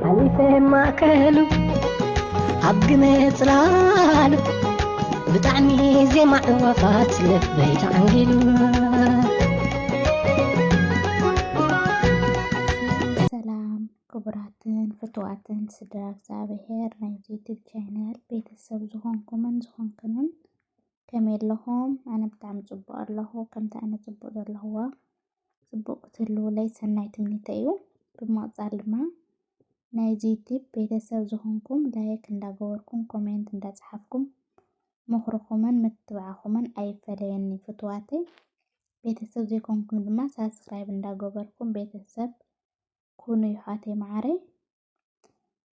حليفة ما كلو عبقنا تلالو بتعني زي ما وفات لك بيت عنقلو. ሰላም ክቡራትን ፍትዋትን ስድራ እግዚአብሔር ናይ ዩቲዩብ ቻናል ቤተሰብ ዝኾንኩምን ዝኾንክንን ከመይ ኣለኹም? ኣነ ብጣዕሚ ፅቡቅ ኣለኹ። ከምቲ ኣነ ፅቡቅ ዘለኹዋ ፅቡቅ ክትህልውለይ ሰናይ ትምኒተ እዩ። ብምቕፃል ድማ ናይ ዩቲዩብ ቤተሰብ ዝኾንኩም ላይክ እንዳገበርኩም ኮሜንት እንዳፅሓፍኩም ምኽርኹምን ምትባዕኹምን ኣይፈለየኒ ፍትዋተይ። ቤተሰብ ዘይኮንኩም ድማ ሳብስክራይብ እንዳገበርኩም ቤተሰብ كونوا يحاتي معري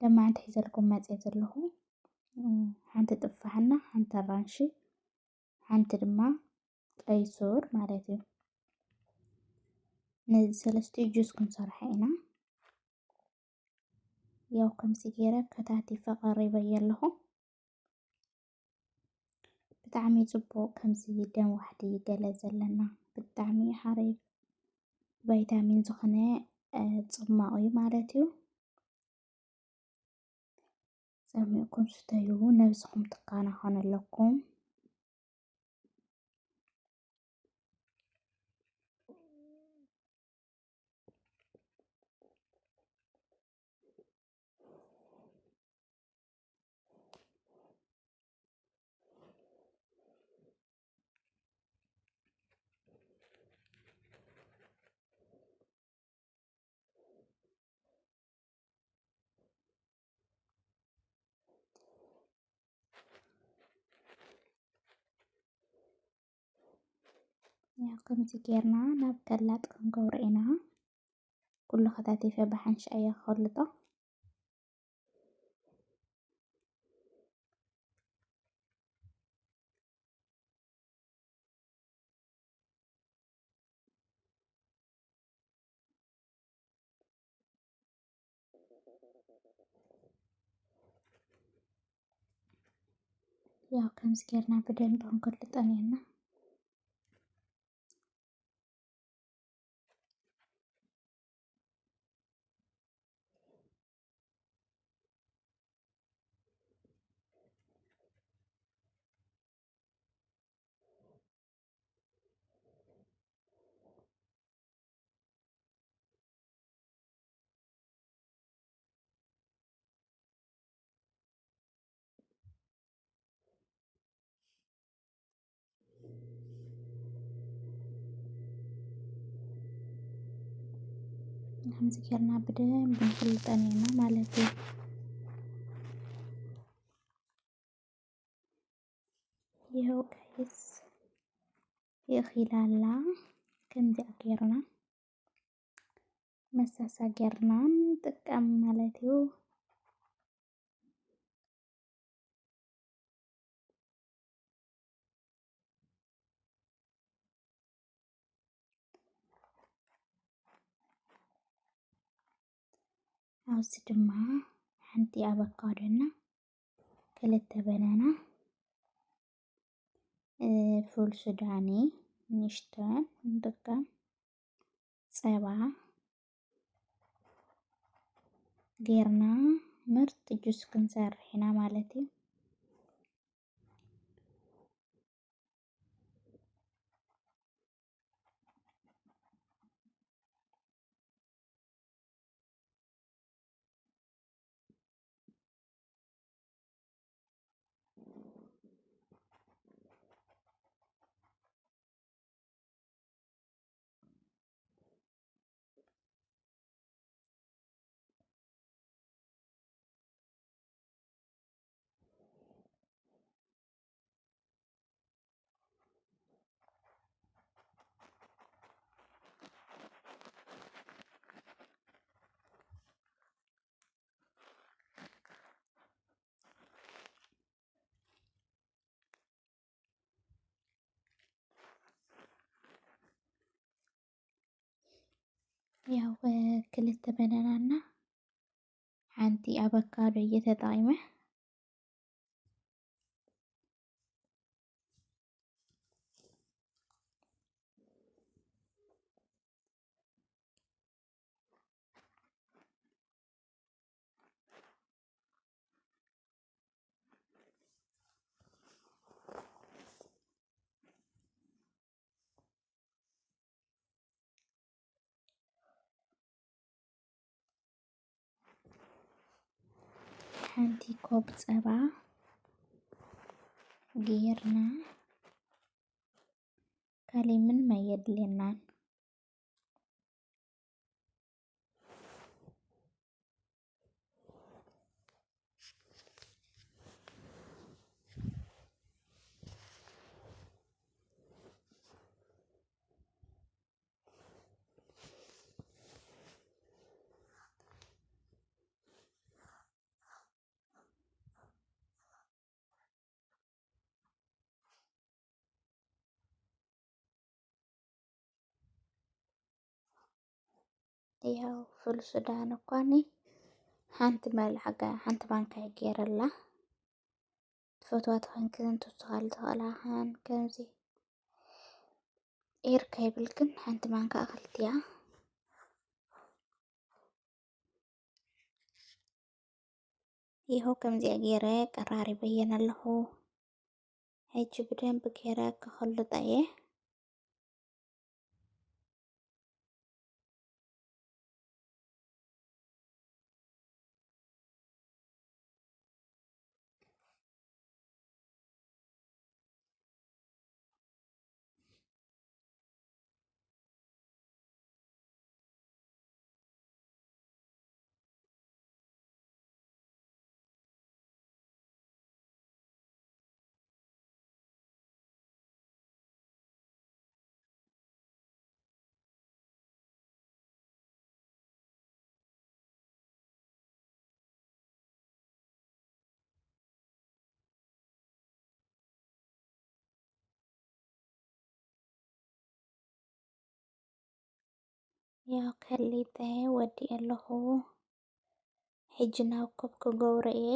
لما عند حيزلكم ما تزلهم حنت تفحنا حنت الرانشي حنت دما قيسور مالتي نزل سلستي جوزكم صرحينا يوكم سيجيرة كتاتي فقريبا يلهم بتعمي زبو كم سيدان وحدي جلزل لنا بتعمي حريب فيتامين زخنة ጽማቆይ ማለት እዩ ሰሚዕኩም ስተዩ ነብስኩም ትቃናኸነለኩም يا كمتي جيرنا نبكلات كنقورينا كل خطاتي في بحنش أي خلطة يا كمتي جيرنا بدين بنقلطانينا كمتي جيرنا بدين بنقلطانينا مالتي يهو كيس يخيلالا كمتي أكيرنا مساسا جيرنا تكام مالتيو عاوز دما حنتي أفوكادونا كلتا بنانا فول سوداني نشتا ندقة صبا غيرنا مرت جوز كنسار هنا مالتي ያው ክልተ በናናና ሓንቲ አቮካዶ እየተጣይመ ሓንቲ ኮብ ፀባ ጌርና ካሊእ ምንም ኣየድልየናን። ያው ፍሉስ ዳነ እኳኒ ሓንቲ መልዓጋ ሓንቲ ማንካ ገይረላ ትፈትዋ ተኮይንክን ትወስኻሉ ትኽእላኽን ከምዚ ኤርካ ይብልክን ሓንቲ ማንካ ኣኽልትያ ይሆ ከምዚኣ ገይረ ቀራሪበየን ኣለኹ። ሕጂ ብደንብ ገይረ ክኽልጣ እየ። ያው ከሊጠ ወዲእ ኣለኹ። ሕጂ ናብ ኮብ ክገብሮ እየ።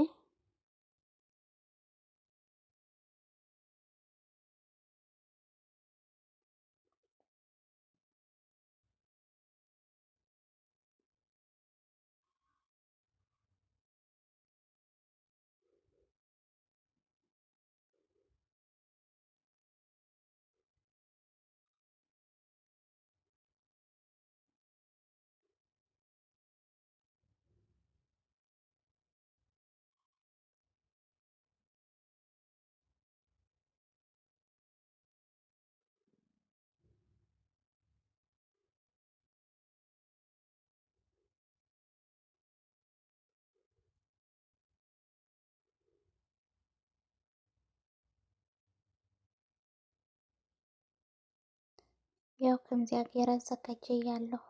ያው ከምዚኣ ገይረ ዘጋጀየ ኣለኹ።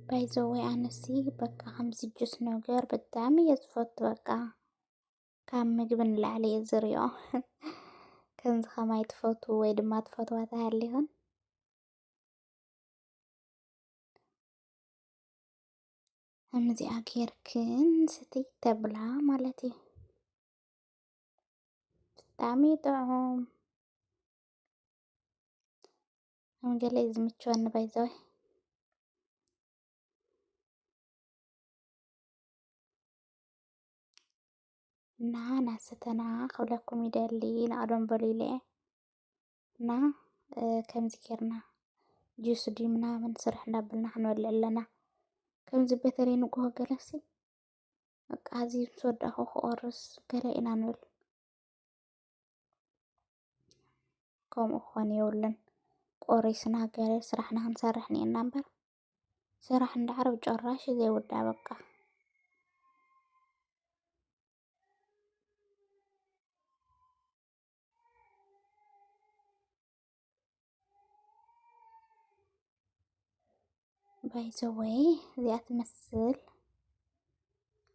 ባይዘወይ ኣነሲ በቃ ከምዚ ጁስ ነገር ብጣዕሚ እየ ዝፈቱ። በቃ ካብ ምግቢ ንላዕሊ እየ ዝሪኦ። ከምዚ ከማይ ትፈቱ ወይ ድማ ትፈትዋ ተሃሊኹን ከምዚኣ ጌርክን ስተይ ተብላ ማለት እዩ። ብጣዕሚ ጥዑም ከም ገለ እዩ ዝምችወኒ ባይዘወይ። እና ናሰተና ክብለኩም ይደሊ ንቀደም በሊለ እና ከምዚ ጌርና ጁስ ድዩ ምናምን ስራሕ እንዳበልና ክንበልዕ ኣለና። ከምዚ በተለይ ንጎሆ ገለሲ በቃ ኣዝዩ ምስ ወዳእኹ ክቆርስ ገለ ኢና ንብል። ከምኡ ክኾን የብሉን ቆሪስና ገለ ስራሕና ክንሰርሕ እኒአና እምበር ስራሕ እንዳዕረ ብጭራሽ እዩ ዘይውዳእ በቃ። ባይዘወይ እዚኣ ትመስል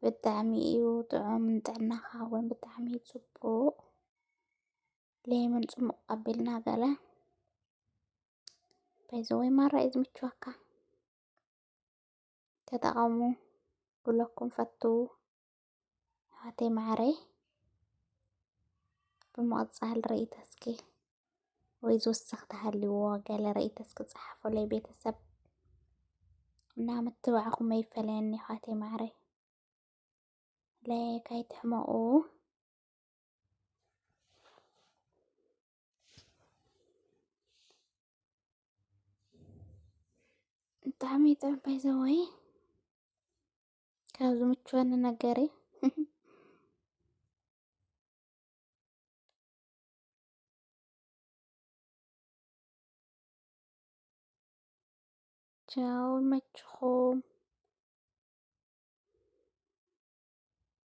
ብጣዕሚ እዩ ጥዑም ንጥዕናኻ እውን ብጣዕሚ እዩ ፅቡቅ። ሌመን ፅሙቅ ኣቢልና ገለ ባይዘወይ ማራ እዩ ዝምችወካ ተጠቀሙ። كلكم فتو هاتي معري بمقصال رئيتسكي ويزو السختها اللي هو قال رئيتسك صحفوا لي بيت السب نعم اتبعكم ما يفليني هاتي معري لا كاي تحمقو انت عميت بايزوي كازو متشوان نقري تشاو متشخوم